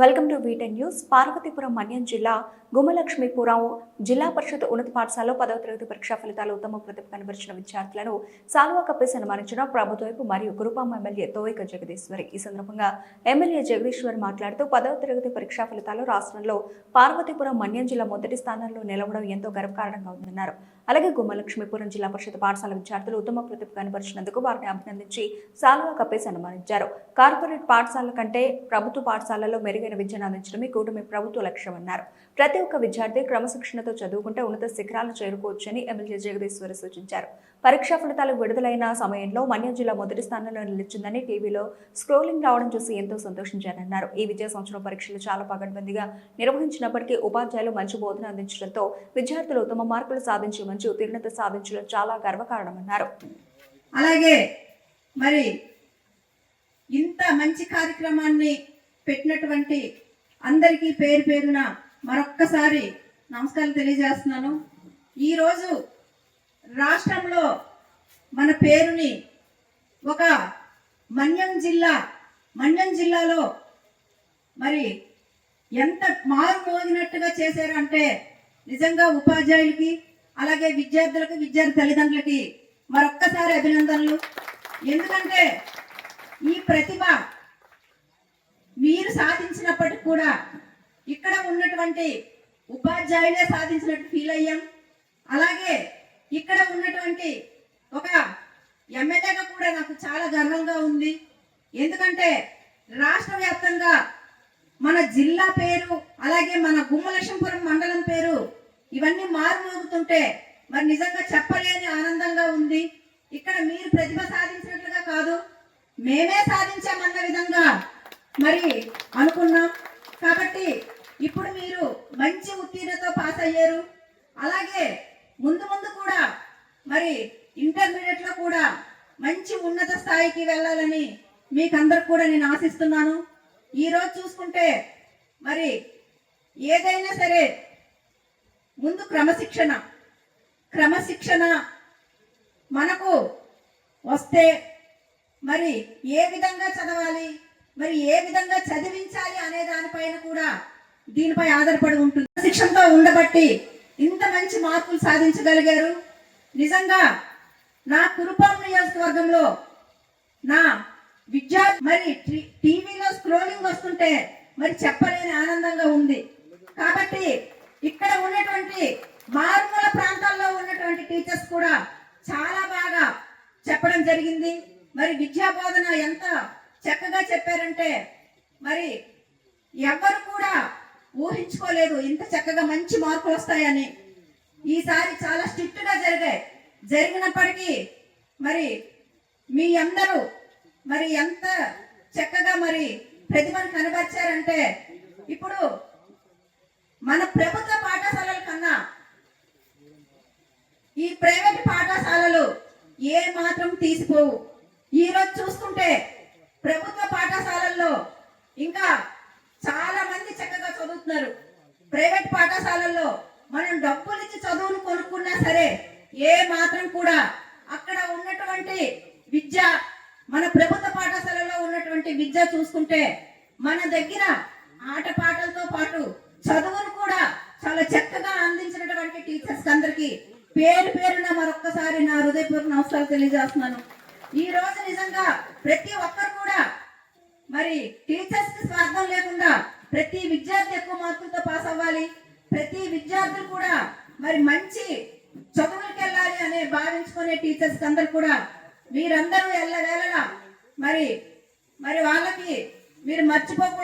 Welcome to V ten news. Parvathipuram Manyam జిల్లా గుమ్మలక్ష్మీపురం జిల్లా పరిషత్ ఉన్నత పాఠశాలలో 10వ తరగతి పరీక్షా ఫలితాలు ఉత్తమ ప్రతిభ కనబరిచిన విద్యార్థులను సాల్వా కప్పి సన్మానించిన ప్రభుత్వైపు మరియు కురుపాం ఎమ్మెల్యే తోయిక జగదీశ్వరి. ఈ సందర్భంగా ఎమ్మెల్యే జగదీశ్వరి మాట్లాడుతూ 10వ తరగతి పరీక్షా ఫలితాలు రాష్ట్రంలో పార్వతీపురం మన్యం జిల్లా మొదటి స్థానంలో నిలవడం ఎంతో గర్వకారణంగా ఉందన్నారు. అలాగే గుమ్మలక్ష్మీపురం జిల్లా పరిషత్ పాఠశాల విద్యార్థులు ఉత్తమ ప్రతిభ కనబరిచినందుకు వారిని అభినందించి సాల్వా కప్పి సన్మానించారు. కార్పొరేట్ పాఠశాలల కంటే ప్రభుత్వ పాఠశాలల్లో మెరుగైన విద్యను అందించడమే కూటమి ప్రభుత్వ లక్ష్యమన్నారు. ప్రతి ఒక్క విద్యార్థి క్రమశిక్షణతో చదువుకుంటే ఉన్నత శిఖరాలను చేరుకోవచ్చని ఎమ్మెల్యే జగదీశ్వరి సూచించారు. పరీక్షా ఫలితాలు విడుదలైన సమయంలో మన్యం జిల్లా మొదటి స్థానంలో నిలిచిందని టీవీలో స్క్రోలింగ్ రావడం చూసి ఎంతో సంతోషించారన్నారు. ఈ విద్యా సంవత్సరం పరీక్షలు చాలా పకడ్బందీగా నిర్వహించినప్పటికీ ఉపాధ్యాయులు మంచి బోధన అందించడంతో విద్యార్థులు ఉత్తమ మార్కులు సాధించి మంచి ఉత్తీర్ణత సాధించడం చాలా గర్వకారణమన్నారు. అలాగే మరి ఇంత మంచి కార్యక్రమాన్ని పెట్టినటువంటి అందరికీ పేరు పేరున మరొక్కసారి నమస్కారం తెలియజేస్తున్నాను. ఈరోజు రాష్ట్రంలో మన పేరుని ఒక మన్యం జిల్లాలో మరి ఎంత మారు మోగినట్టుగా చేశారు అంటే నిజంగా ఉపాధ్యాయులకి అలాగే విద్యార్థులకి విద్యార్థి తల్లిదండ్రులకి మరొక్కసారి అభినందనలు. ఎందుకంటే ఈ ప్రతిభ మీరు సాధించినప్పటికి కూడా ఇక్కడ ఉన్నటువంటి ఉపాధ్యాయులే సాధించినట్టు ఫీల్ అయ్యాం. అలాగే ఇక్కడ ఉన్నటువంటి ఒక ఎమ్మెల్యేగా కూడా నాకు చాలా గర్వంగా ఉంది. ఎందుకంటే రాష్ట్ర వ్యాప్తంగా మన జిల్లా పేరు అలాగే మన గుమ్మలక్ష్మీపురం మండలం పేరు ఇవన్నీ మారుమోగుతుంటే మరి నిజంగా చెప్పలేని ఆనందంగా ఉంది. ఇక్కడ మీరు ప్రతిభ సాధించినట్లుగా కాదు, మేమే సాధించామన్న విధంగా మరి అనుకున్నాం. కాబట్టి ఇప్పుడు మీరు మంచి ఉత్తీర్ణతో పాస్ అయ్యారు. అలాగే ముందు కూడా మరి ఇంటర్మీడియట్ లో కూడా మంచి ఉన్నత స్థాయికి వెళ్ళాలని మీకందరికి కూడా నేను ఆశిస్తున్నాను. ఈరోజు చూసుకుంటే మరి ఏదైనా సరే ముందు క్రమశిక్షణ మనకు వస్తే మరి ఏ విధంగా చదవాలి, మరి ఏ విధంగా చదివించాలి అనే దానిపైన కూడా దీనిపై ఆధారపడి ఉంటుంది. శిక్షణతో ఉండబట్టి ఇంత మంచి మార్కులు సాధించగలిగారు. నిజంగా నా కురుపాం నియోజకవర్గంలో నా విద్యార్థి మరి టీవీలో స్క్రోలింగ్ వస్తుంటే మరి చెప్పలేని ఆనందంగా ఉంది. కాబట్టి ఇక్కడ ఉన్నటువంటి మారుమూల ప్రాంతాల్లో ఉన్నటువంటి టీచర్స్ కూడా చాలా బాగా చెప్పడం జరిగింది. మరి విద్యా బోధన ఎంత చక్కగా చెప్పారంటే మరి ఎవరు కూడా ఊహించుకోలేదు ఇంత చక్కగా మంచి మార్కులు వస్తాయని. ఈసారి చాలా స్ట్రిక్ట్ గా జరిగినప్పటికీ మరి మీ అందరూ మరి ఎంత చక్కగా మరి ప్రతిభను కనబరిచారంటే ఇప్పుడు మన ప్రభుత్వ పాఠశాలల కన్నా ఈ ప్రైవేట్ పాఠశాలలు ఏ మాత్రం తీసిపోవు. ఈరోజు చూసుకుంటే ప్రభుత్వ పాఠశాలల్లో ఇంకా చాలా మంది చక్కగా చదువుతున్నారు. ప్రైవేట్ పాఠశాలల్లో మనం డబ్బులు ఇచ్చి చదువును కొనుక్కున్నా సరే ఏ మాత్రం కూడా అక్కడ ఉన్నటువంటి విద్య మన ప్రభుత్వ పాఠశాలలో ఉన్నటువంటి విద్య చూసుకుంటే మన దగ్గర ఆటపాటలతో పాటు చదువును కూడా చాలా చక్కగా అందించినటువంటి టీచర్స్ అందరికీ పేరు పేరున మరొక్కసారి నా హృదయపూర్వక నమస్కారాలు తెలియజేస్తున్నాను. ఈ రోజు నిజంగా ప్రతి ఒక్కరు కూడా మరి టీచర్స్ కి స్వార్థం లేకుండా ప్రతి విద్యార్థి ఎక్కువ మార్కులతో పాస్ అవ్వాలి, ప్రతి విద్యార్థులు కూడా మరి మంచి చదువులకు వెళ్ళాలి అనే భావించుకునే టీచర్స్ అందరు కూడా మీరందరూ ఎల్లవేళలా మరి వాళ్ళకి మీరు మర్చిపోకుండా